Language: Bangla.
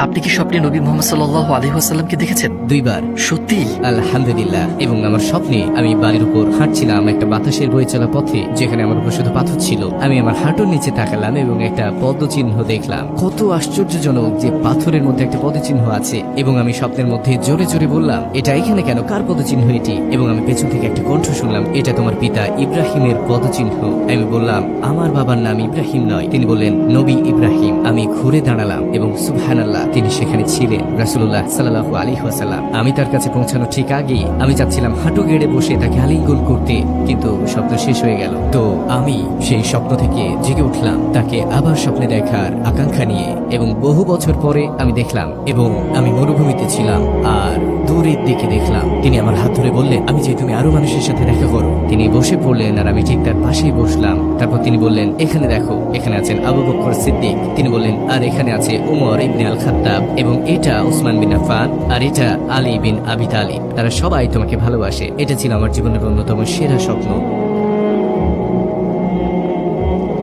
আপনি কি স্বপ্নে নবী মোহাম্মদ সাল্লাল্লাহু আলাইহি ওয়াসাল্লামকে দেখেছেন? 2 বার। সত্যি? আলহামদুলিল্লাহ। এবং আমার স্বপ্নে আমি বাড়ির উপর হাঁটছিলাম একটা বাতাসের বয়ে চলা পথে, যেখানে আমার উপর শুধু পাথর ছিল। আমি আমার হাঁটুর নিচে তাকালাম এবং একটা পদচিহ্ন দেখলাম। কত আশ্চর্যজনক যে পাথরের মধ্যে একটা পদচিহ্ন আছে। এবং আমি স্বপ্নের মধ্যে জোরে জোরে বললাম, এটা এখানে কেন? কার পদচিহ্ন এটি? এবং আমি পেছন থেকে একটা কণ্ঠ শুনলাম, এটা তোমার পিতা ইব্রাহিমের পদচিহ্ন। আমি বললাম, আমার বাবার নাম ইব্রাহিম নয়। তিনি বললেন, নবী ইব্রাহিম। আমি ঘুরে দাঁড়ালাম এবং সুবহানাল্লাহ, তিনি সেখানে ছিলেন, রাসূলুল্লাহ সাল্লাল্লাহু আলাইহি ওয়াসাল্লাম। আমি তার কাছে পৌঁছানোর ঠিক আগেই আমি চাচ্ছিলাম হাঁটু গেড়ে বসে তাকে আলিঙ্গন করতে, কিন্তু স্বপ্ন শেষ হয়ে গেল। তো আমি সেই স্বপ্ন থেকে জেগে উঠলাম, তাকে আবার স্বপ্নে দেখার আকাঙ্ক্ষা নিয়ে। এবং বহু বছর পরে আমি দেখলাম, এবং আমি মরুভূমিতে ছিলাম আর দূরের দিকে দেখলাম তিনি আমার হাত ধরে বললেন, আমি চাই তুমি আরো মানুষের সাথে দেখা করো। তিনি বসে পড়লেন আর আমি ঠিক তার পাশেই বসলাম। তারপর তিনি বললেন, এখানে দেখো, এখানে আছেন আবু বকর সিদ্দিক। তিনি বললেন, আর এখানে আছে উমর ইবনে আল খাত্তাব, এবং এটা উসমান বিন আফফান, আর এটা আলী বিন আবি তালিব। তারা সবাই তোমাকে ভালোবাসে। এটা ছিল আমার জীবনের অন্যতম সেরা স্বপ্ন।